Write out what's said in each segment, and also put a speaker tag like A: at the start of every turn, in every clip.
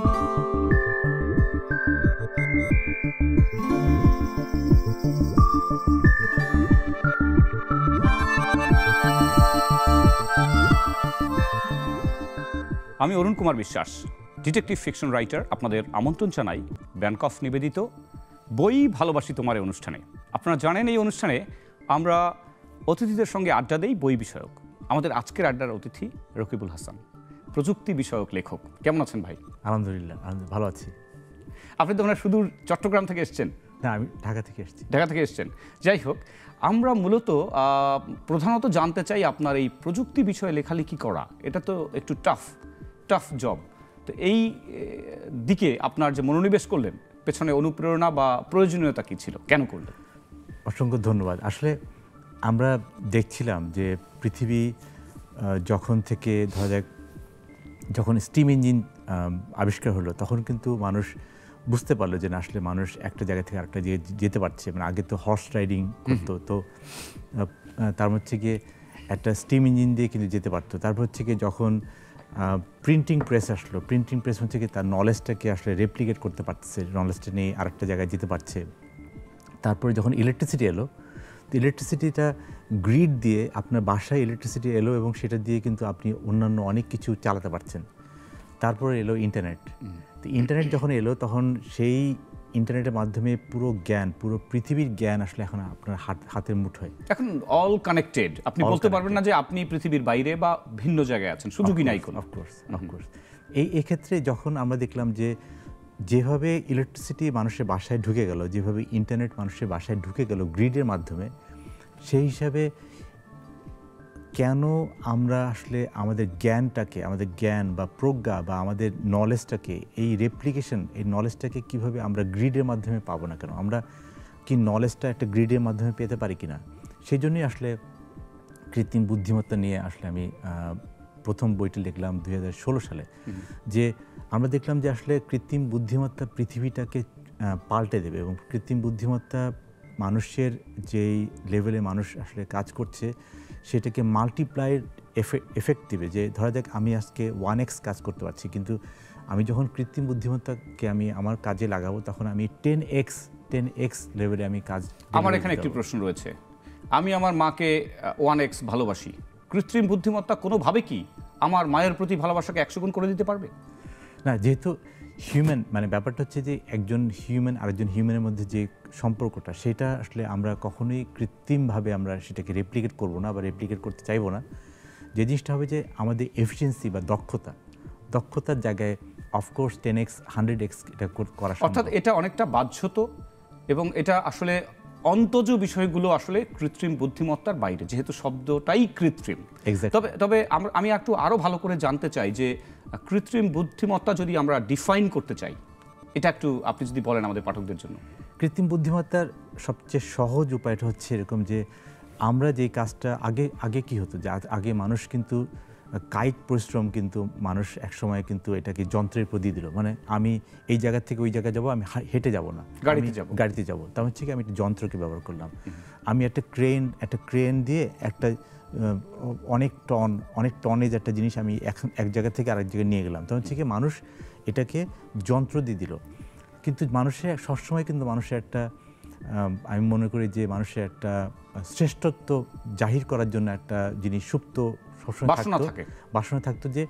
A: আমি Arun Kumar Biswas, detective fiction writer. আপনাদের আমন্ত্রণ জানাই ব্যানকফ নিবেদিত বই ভালোবাসি তোমার এই অনুষ্ঠানে। আপনারা জানেন এই অনুষ্ঠানে আমরা অতিথিদের সঙ্গে আড্ডা দেই বই বিষয়ক। আমাদের আজকের আড্ডার অতিথি রকিবুল হাসান, প্রযুক্তি বিষয়ক লেখক। কেমন আছেন ভাই?
B: আলহামদুলিল্লাহ, ভালো আছি।
A: আপনি তো মানে সুদূর চট্টগ্রাম থেকে এসছেন?
B: না, আমি ঢাকা থেকে এসেছি।
A: ঢাকা থেকে এসছেন। যাই হোক, আমরা মূলত প্রধানত জানতে চাই আপনার এই প্রযুক্তি বিষয়ে লেখালেখি করা, এটা তো একটু টাফ জব। তো এই দিকে আপনার যে মনোনিবেশ করলেন, পেছনে অনুপ্রেরণা বা প্রয়োজনীয়তা কী ছিল, কেন করলেন?
B: অসংখ্য ধন্যবাদ। আসলে আমরা দেখছিলাম যে পৃথিবী যখন থেকে ধরা যাক যখন স্টিম ইঞ্জিন আবিষ্কার হলো, তখন কিন্তু মানুষ বুঝতে পারলো যে না, আসলে মানুষ একটা জায়গা থেকে আরেকটা যেতে পারছে। মানে আগে তো হর্স রাইডিং করতো, তো তার হচ্ছে গিয়ে একটা স্টিম ইঞ্জিন দিয়ে কিন্তু যেতে পারতো। তারপর হচ্ছে গিয়ে যখন প্রিন্টিং প্রেস আসলো, প্রিন্টিং প্রেস হচ্ছে কি তার নলেজটাকে আসলে রেপ্লিকেট করতে পারছে, নলেজটা নিয়ে আরেকটা জায়গায় যেতে পারছে। তারপরে যখন ইলেকট্রিসিটি এলো, তো ইলেকট্রিসিটিটা গ্রিড দিয়ে আপনার বাসায় ইলেকট্রিসিটি এলো এবং সেটা দিয়ে কিন্তু আপনি অন্যান্য অনেক কিছু চালাতে পারছেন। তারপরে এলো ইন্টারনেট। তো ইন্টারনেট যখন এলো, তখন সেই ইন্টারনেটের মাধ্যমে পুরো জ্ঞান, পুরো পৃথিবীর জ্ঞান আসলে এখন আপনার হাতের মুঠোয়।
A: এখন অল কানেক্টেড, আপনি বলতে পারবেন না যে আপনি পৃথিবীর বাইরে বা ভিন্ন জায়গায় আছেন, সুযোগই নাই কোনো।
B: অফকোর্স। এই ক্ষেত্রে যখন আমরা দেখলাম যে যেভাবে ইলেকট্রিসিটি মানুষের বাসায় ঢুকে গেল, যেভাবে ইন্টারনেট মানুষের বাসায় ঢুকে গেল গ্রিডের মাধ্যমে, সেই হিসাবে কেন আমরা আসলে আমাদের জ্ঞানটাকে, আমাদের জ্ঞান বা প্রজ্ঞা বা আমাদের নলেজটাকে, এই রেপ্লিকেশন, এই নলেজটাকে কিভাবে আমরা গ্রিডের মাধ্যমে পাবো না কেন? আমরা কি নলেজটা একটা গ্রিডের মাধ্যমে পেতে পারি কি না? সেই জন্যই আসলে কৃত্রিম বুদ্ধিমত্তা নিয়ে আসলে আমি প্রথম বইটি লিখলাম 2016 সালে। যে আমরা দেখলাম যে আসলে কৃত্রিম বুদ্ধিমত্তা পৃথিবীটাকে পাল্টে দেবে, এবং কৃত্রিম বুদ্ধিমত্তা মানুষের যেই লেভেলে মানুষ আসলে কাজ করছে সেটাকে মাল্টিপ্লাইড এফেক্ট দিবে। যে ধরা যাক আমি আজকে 1x কাজ করতে পারছি, কিন্তু আমি যখন কৃত্রিম বুদ্ধিমত্তাকে আমি আমার কাজে লাগাবো, তখন আমি 10x লেভেলে আমি কাজ।
A: আমার এখানে একটি প্রশ্ন রয়েছে। আমি আমার মাকে 1x ভালোবাসি, কৃত্রিম বুদ্ধিমত্তা কোনোভাবে কি আমার মায়ের প্রতি ভালোবাসাকে 100 গুণ করে দিতে পারবে?
B: না, যেহেতু হিউম্যান, মানে ব্যাপারটা হচ্ছে যে একজন হিউম্যান আরেকজন হিউম্যানের মধ্যে যে সম্পর্কটা, সেটা আসলে আমরা কখনোই কৃত্রিমভাবে আমরা সেটাকে রেপ্লিকেট করব না বা রেপ্লিকেট করতে চাইবো না। যে জিনিসটা হবে যে আমাদের এফিসিয়েন্সি বা দক্ষতার জায়গায় অফকোর্স 10x 100x এটা করা সম্ভব।
A: অর্থাৎ এটা অনেকটা বাহ্যত, এবং এটা আসলে অন্তজ বিষয়গুলো আসলে কৃত্রিম বুদ্ধিমত্তার বাইরে, যেহেতু শব্দটাই কৃত্রিম। তবে আমি একটু আরও ভালো করে জানতে চাই যে কৃত্রিম বুদ্ধিমত্তা যদি আমরা ডিফাইন করতে চাই, এটা একটু আপনি যদি বলেন আমাদের পাঠকদের জন্য।
B: কৃত্রিম বুদ্ধিমত্তার সবচেয়ে সহজ উপায়টা হচ্ছে এরকম যে আমরা যে কাজটা আগে কি হতো, যে আগে মানুষ কিন্তু কায়িক পরিশ্রম, কিন্তু মানুষ একসময় কিন্তু এটাকে যন্ত্রের উপর দিয়ে দিল। মানে আমি এই জায়গা থেকে ওই জায়গায় যাব, আমি হেঁটে যাব না, গাড়িতে যাব। তা হচ্ছে কি আমি একটা যন্ত্রকে ব্যবহার করলাম। আমি একটা ক্রেন দিয়ে একটা অনেক টনেজ একটা জিনিস আমি এক জায়গা থেকে আরেক জায়গায় নিয়ে গেলাম। তা হচ্ছে কি মানুষ এটাকে যন্ত্র দিয়ে দিল। কিন্তু মানুষের সবসময় কিন্তু মানুষের একটা, আমি মনে করি যে মানুষের একটা শ্রেষ্ঠত্ব জাহির করার জন্য একটা জিনিস সুপ্ত সবসময় বাসনা থাকতো, যে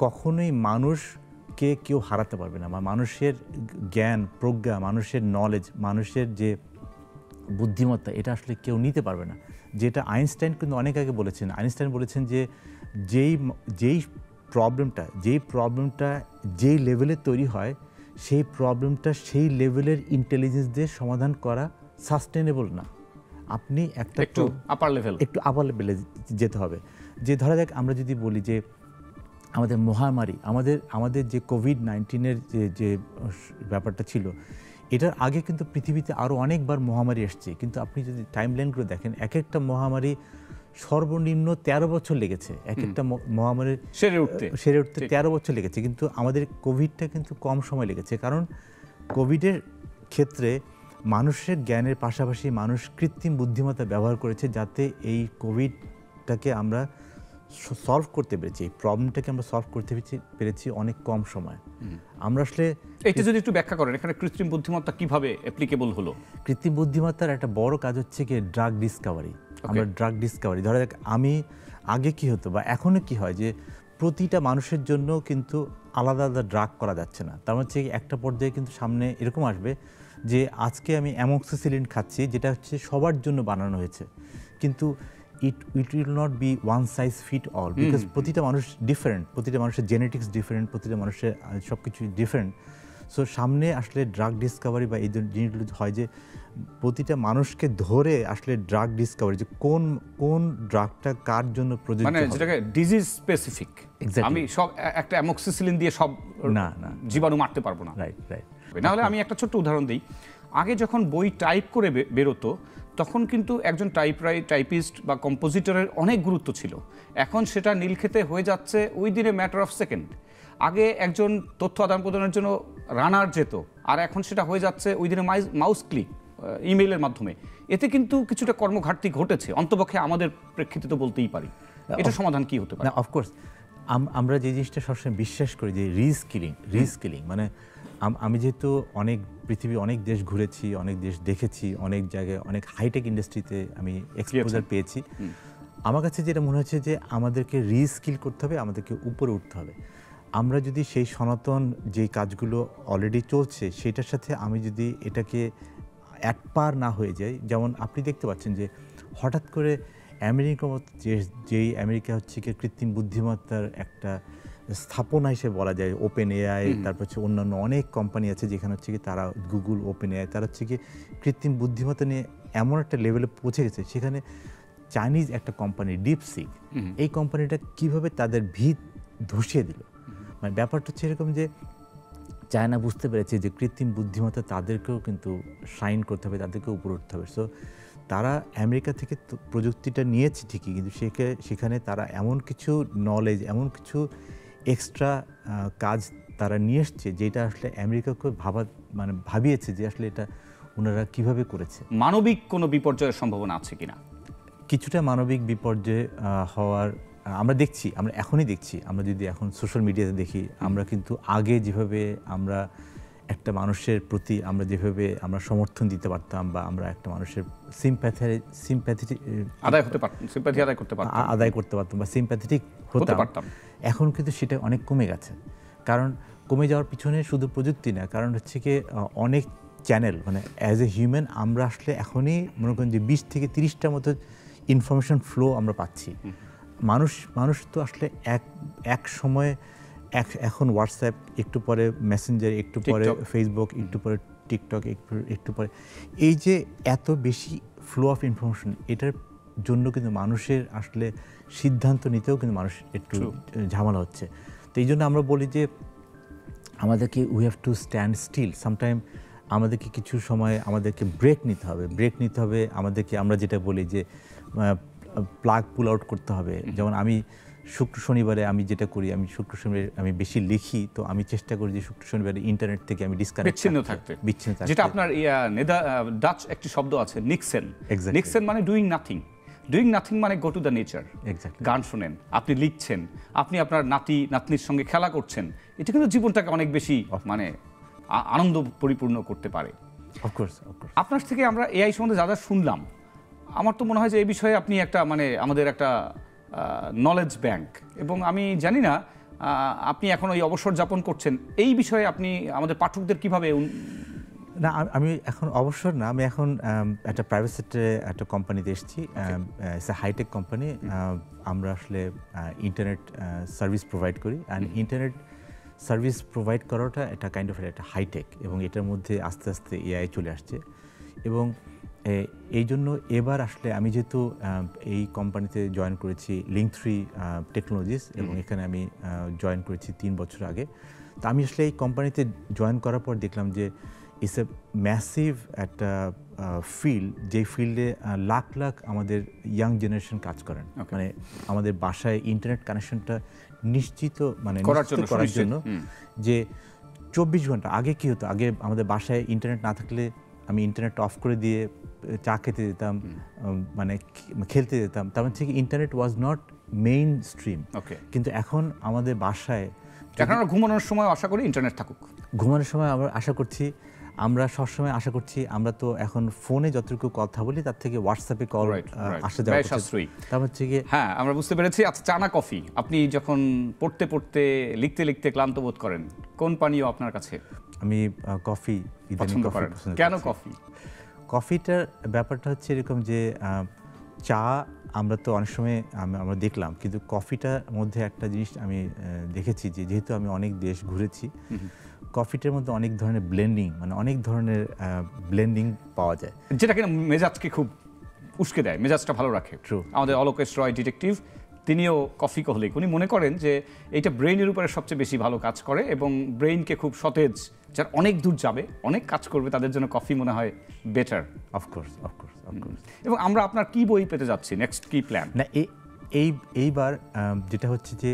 B: কখনোই মানুষকে কেউ হারাতে পারবে না। মানুষের জ্ঞান, প্রজ্ঞা, মানুষের নলেজ, মানুষের যে বুদ্ধিমত্তা, এটা আসলে কেউ নিতে পারবে না। যেটা আইনস্টাইন কিন্তু অনেক আগে বলেছেন। আইনস্টাইন বলেছেন যে যেই প্রবলেমটা যেই লেভেলে তৈরি হয়, সেই প্রবলেমটা সেই লেভেলের ইন্টেলিজেন্স দিয়ে সমাধান করা সাস্টেনেবল না। আপনি একটু আপার লেভেলে যেতে হবে। যে ধরা যাক আমরা যদি বলি যে আমাদের মহামারী, আমাদের যে কোভিড-19 যে ব্যাপারটা ছিল, এটার আগে কিন্তু পৃথিবীতে আরও অনেকবার মহামারী এসছে। কিন্তু আপনি যদি টাইমলাইনগুলো দেখেন, এক একটা মহামারী সর্বনিম্ন 13 বছর লেগেছে। এক একটা মহামারীর সেরে উঠতে 13 বছর লেগেছে। কিন্তু আমাদের কোভিডটা কিন্তু কম সময় লেগেছে, কারণ কোভিডের ক্ষেত্রে মানুষের জ্ঞানের পাশাপাশি মানুষ কৃত্রিম বুদ্ধিমত্তা ব্যবহার করেছে, যাতে এই কোভিডটাকে আমরা সলভ করতে পেরেছি, এই প্রবলেমটাকে আমরা সলভ করতে পেরেছি অনেক কম সময়। আমরা আসলে
A: এইটা যদি একটু ব্যাখ্যা করেন, এখানে কৃত্রিম বুদ্ধিমত্তা কিভাবে অ্যাপ্লিকেবল হলো?
B: কৃত্রিম বুদ্ধিমত্তার একটা বড় কাজ হচ্ছে কি ড্রাগ ডিসকাভারি। আমরা ড্রাগ ডিসকাভারি, ধরা যাক আমি আগে কি হতো বা এখনো কি হয় যে প্রতিটা মানুষের জন্য কিন্তু আলাদা আলাদা ড্রাগ করা যাচ্ছে না। তার হচ্ছে একটা পর্যায়ে কিন্তু সামনে এরকম আসবে যে আজকে আমি অ্যামক্সিসিলিন খাচ্ছি, যেটা হচ্ছে সবার জন্য বানানো হয়েছে, কিন্তু it will not be one size fit all, because প্রতিটা মানুষ ডিফারেন্ট, প্রতিটা মানুষের জেনেটিক্স ডিফারেন্ট, প্রতিটা মানুষের সব কিছু ডিফারেন্ট। সো সামনে আসলে ড্রাগ ডিসকাভারি বা এই জিনিসগুলো হয় যে প্রতিটা মানুষকে ধরে আসলে ড্রাগ ডিসকাভারি, যে কোন কোন ড্রাগটা কার জন্য প্রযোজ্য,
A: মানে যেটাকে ডিজিজ স্পেসিফিক।
B: Exactly.
A: আমি সব একটা অ্যামক্সিসিলিন দিয়ে সব
B: না
A: জীবাণু মারতে পারবো না।
B: Right right.
A: না হলে আমি একটা ছোট্ট উদাহরণ দিই। আগে যখন বই টাইপ করে বেরোতো তখন কিন্তু একজন টাইপিস্ট বা কম্পোজিটরের অনেক গুরুত্ব ছিল। এখন সেটা নীলক্ষেতে হয়ে যাচ্ছে ওই দিনে ম্যাটার অফ সেকেন্ড। আগে একজন তথ্য আদান প্রদানের জন্য রানার যেত, আর এখন সেটা হয়ে যাচ্ছে ওই দিনে মাউস ক্লিক, ইমেইলের মাধ্যমে। এতে কিন্তু কিছুটা কর্মঘাটতি ঘটেছে, অন্তপক্ষে আমাদের প্রেক্ষিতে তো বলতেই পারি। এটা সমাধান কি হতে পারে?
B: না, অফকোর্স আমরা যে জিনিসটা সবসময় বিশ্বাস করি যে রিস্কিলিং মানে আমি যেহেতু পৃথিবীর অনেক দেশ ঘুরেছি, অনেক দেশ দেখেছি, অনেক জায়গায় অনেক হাইটেক ইন্ডাস্ট্রিতে আমি এক্সপোজার পেয়েছি, আমার কাছে যেটা মনে হচ্ছে যে আমাদেরকে রিস্কিল করতে হবে, আমাদেরকে উপরে উঠতে হবে। আমরা যদি সেই সনাতন যে কাজগুলো অলরেডি চলছে সেটার সাথে আমি যদি এটাকে এক পার না হয়ে যাই, যেমন আপনি দেখতে পাচ্ছেন যে হঠাৎ করে আমেরিকা মতো যেই আমেরিকা হচ্ছে কি কৃত্রিম বুদ্ধিমত্তার একটা স্থাপনা হিসেবে বলা যায়, ওপেন এআই, তারপর হচ্ছে অন্যান্য অনেক কোম্পানি আছে যেখানে হচ্ছে কি তারা গুগল, ওপেন এআই, তারা হচ্ছে কি কৃত্রিম বুদ্ধিমত্তা নিয়ে এমন একটা লেভেলে পৌঁছে গেছে। সেখানে চাইনিজ একটা কোম্পানি ডিপসিক, এই কোম্পানিটা কিভাবে তাদের ভিত ধসিয়ে দিল। মানে ব্যাপারটা হচ্ছে এরকম যে চায়না বুঝতে পেরেছে যে কৃত্রিম বুদ্ধিমত্তা তাদেরকেও কিন্তু শাইন করতে হবে, তাদেরকেও উপরে উঠতে হবে। সো তারা আমেরিকা থেকে প্রযুক্তিটা নিয়েছে ঠিকই, কিন্তু সেখানে তারা এমন কিছু নলেজ, এমন কিছু এক্সট্রা কাজ তারা নিয়ে এসছে যেটা আসলে আমেরিকাকে ভাবিয়েছে যে আসলে এটা ওনারা কিভাবে করেছে।
A: মানবিক কোনো বিপর্যয়ের সম্ভাবনা আছে কিনা?
B: কিছুটা মানবিক বিপর্যয় হওয়ার আমরা এখনই দেখছি। আমরা যদি এখন সোশ্যাল মিডিয়াতে দেখি, আমরা কিন্তু আগে যেভাবে আমরা একটা মানুষের প্রতি আমরা যেভাবে আমরা সমর্থন দিতে পারতাম বা আমরা একটা মানুষের সিম্প্যাথি আদায় করতে পারতাম বা সিম্প্যাথেটিক হতে পারতাম, এখন কিন্তু সেটা অনেক কমে গেছে। কারণ কমে যাওয়ার পিছনে শুধু প্রযুক্তি না, কারণ হচ্ছে কি অনেক চ্যানেল, মানে অ্যাজ এ হিউম্যান আমরা আসলে এখনই মনে করেন যে 20 থেকে 30টার মতো ইনফরমেশন ফ্লো আমরা পাচ্ছি। মানুষ তো আসলে এক সময় এখন হোয়াটসঅ্যাপ, একটু পরে মেসেঞ্জার, একটু পরে ফেসবুক, একটু পরে টিকটক, একটু পরে, এই যে এত বেশি ফ্লো অফ ইনফরমেশন, এটার জন্য কিন্তু মানুষের আসলে সিদ্ধান্ত নিতেও কিন্তু মানুষ একটু ঝামেলা হচ্ছে। তো এই জন্য আমরা বলি যে আমাদেরকে we have to stand still sometime, আমাদেরকে কিছু সময় আমাদেরকে ব্রেক নিতে হবে। আমাদেরকে আমরা যেটা বলি যে প্লাগ পুল আউট করতে হবে। যেমন আমি শনিবারে আমি যেটা করি, আমি শনিবারে আমি বেশি লিখি, তো আমি চেষ্টা করি যে শনিবারে ইন্টারনেট থেকে আমি
A: বিচ্ছিন্ন থাকতে। যেটা আপনার ডাচ একটি শব্দ আছে নিক্সেন মানে ডুইং নাথিং মানে গো টু দ্য নেচার। গান শোনেন, আপনি লিখছেন, আপনি আপনার নাতনির সঙ্গে খেলা করছেন, এটা কিন্তু জীবনটাকে অনেক বেশি মানে আনন্দ পরিপূর্ণ করতে পারে।
B: অফকোর্স
A: আপনার থেকে আমরা এআই সম্বন্ধে যা শুনলাম, আমার তো মনে হয় যে এই বিষয়ে আপনি একটা আমাদের একটা নলেজ ব্যাংক, এবং আমি জানি না আপনি এখন ওই অবসর যাপন করছেন, এই বিষয়ে আপনি আমাদের পাঠকদের কিভাবে?
B: না, আমি এখন অবসর না, আমি এখন একটা প্রাইভেট সেক্টরে একটা কোম্পানিতে এসেছি। It's a hitech company. আমরা আসলে ইন্টারনেট সার্ভিস প্রোভাইড করি, অ্যান্ড ইন্টারনেট সার্ভিস প্রোভাইড করাটা এটা কাইন্ড অফ একটা হাইটেক, এবং এটার মধ্যে আস্তে আস্তে এআই চলে আসছে। এবং এই জন্য এবার আসলে আমি যেহেতু এই কোম্পানিতে জয়েন করেছি Link3 টেকনোলজিস, এবং এখানে আমি জয়েন করেছি 3 বছর আগে। তো আমি আসলে এই কোম্পানিতে জয়েন করার পর দেখলাম যে ইটস এ ম্যাসিভ একটা ফিল্ড, যেই ফিল্ডে লাখ লাখ আমাদের ইয়াং জেনারেশন কাজ করেন। মানে আমাদের বাসায় ইন্টারনেট কানেকশনটা নিশ্চিত করার জন্য যে 24 ঘন্টা। আগে কি হতো, আগে আমাদের বাসায় ইন্টারনেট না থাকলে আমি ইন্টারনেট অফ করে দিয়ে চা খেতে যেতাম, মানে খেলতে যেতাম। তার মানে থেকে internet was not mainstream.
A: Okay,
B: কিন্তু এখন আমাদের বাসায়
A: এখন আমরা ঘুমানোর সময় আশা করি ইন্টারনেট থাকুক।
B: ঘুমানোর সময় আমরা আশা করছি, আমরা সবসময় আশা করছি, আমরা তো এখন ফোনে যতটুকু কথা বলি তার থেকে হোয়াটসঅ্যাপে কল আসা যাওয়া
A: সাশ্রয়ী।
B: তার হচ্ছে গিয়ে
A: হ্যাঁ, আমরা বুঝতে পেরেছি। আচ্ছা, চা না কফি? আপনি যখন পড়তে পড়তে লিখতে লিখতে ক্লান্ত বোধ করেন, কোন পানীয় আপনার কাছে
B: আমি কফি
A: পছন্দ করেন? কেন কফি?
B: কফিটার ব্যাপারটা হচ্ছে এরকম যে চা আমরা তো অনেক সময় আমরা দেখলাম, কিন্তু কফিটার মধ্যে একটা জিনিস আমি দেখেছি যে যেহেতু আমি অনেক দেশ ঘুরেছি, কফিটার মধ্যে অনেক ধরনের ব্লেন্ডিং, মানে অনেক ধরনের ব্লেন্ডিং পাওয়া যায়,
A: যেটা কিনা মেজাজকে খুব উস্কে দেয়, মেজাজটা ভালো রাখে।
B: True.
A: আমাদের অলোকেশ রয় ডিটেকটিভ, তিনিও কফি কহলিক। উনি মনে করেন যে এইটা ব্রেইনের উপরে সবচেয়ে বেশি ভালো কাজ করে এবং ব্রেইনকে খুব সতেজ, যারা অনেক দূর যাবে, অনেক কাজ করবে, তাদের জন্য কফি মনে হয় বেটার।
B: অফকোর্স।
A: এবং আমরা আপনার কি বই পেতে যাচ্ছি, নেক্সট কি প্ল্যান?
B: না, এইবার যেটা হচ্ছে যে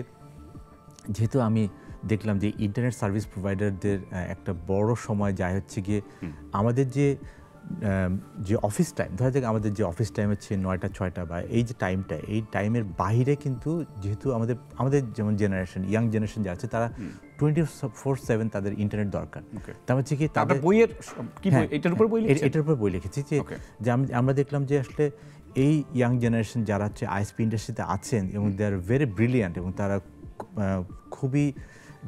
B: যেহেতু আমি দেখলাম যে ইন্টারনেট সার্ভিস প্রোভাইডারদের একটা বড় সময় যায় হচ্ছে গিয়ে আমাদের যে অফিস টাইম, ধরা যাক আমাদের যে অফিস টাইম হচ্ছে 9টা 6টা, বা এই যে টাইমটা, এই টাইমের বাইরে কিন্তু যেহেতু আমাদের যেমন জেনারেশন, ইয়াং জেনারেশন যা আছে, তারা 24/7 তাদের ইন্টারনেট দরকার।
A: তার হচ্ছে কি তাদের বইয়ের কি বই, এটার উপর বই লিখেছেন?
B: এটার উপর বই লিখেছি যে আমরা দেখলাম যে আসলে এই ইয়াং জেনারেশন যারা হচ্ছে আইএসপি ইন্ডাস্ট্রিতে আছেন এবং দে আর ভেরি ব্রিলিয়ান্ট, এবং তারা খুবই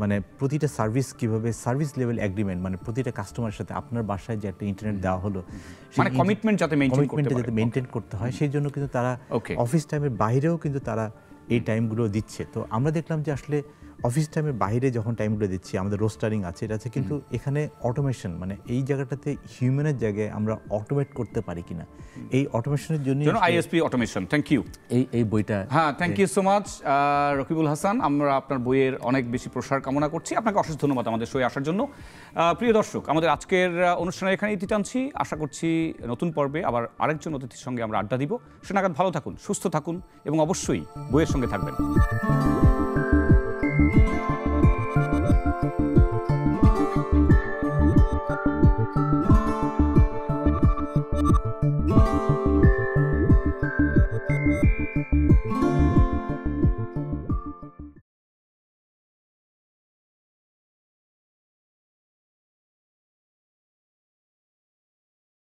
B: মানে প্রতিটা সার্ভিস কিভাবে সার্ভিস লেভেল এগ্রিমেন্ট, মানে প্রতিটা কাস্টমারের সাথে আপনার বাসায় যে একটা ইন্টারনেট দেওয়া হলো,
A: মানে কমিটমেন্ট যাতে
B: মেইনটেইন করতে হয়, সেই জন্য কিন্তু তারা অফিস টাইমের বাইরেও কিন্তু তারা এই টাইমগুলো দিচ্ছে। তো আমরা দেখলাম যে আসলে অফিস টাইমের বাইরে যখন টাইমগুলো দিচ্ছি, আমাদের রোস্টারিং আছে, এটা আছে, কিন্তু এখানে অটোমেশন, মানে এই জায়গাটাতে হিউম্যানের জায়গায় আমরা অটোমেট করতে পারি কিনা, এই অটোমেশনের জন্য
A: আইএসপি অটোমেশন। থ্যাংক ইউ
B: এই বইটা।
A: হ্যাঁ, thank you so much Rakibul Hasan. আমরা আপনার বইয়ের অনেক বেশি প্রসার কামনা করছি। আপনাকে অশেষ ধন্যবাদ আমাদের শোয়ে আসার জন্য। প্রিয় দর্শক, আমাদের আজকের অনুষ্ঠানে এখানে ইতি টানছি। আশা করছি নতুন পর্বে আবার আরেকজন অতিথির সঙ্গে আমরা আড্ডা দিব। সে নাগাদ ভালো থাকুন, সুস্থ থাকুন এবং অবশ্যই বইয়ের সঙ্গে থাকবেন।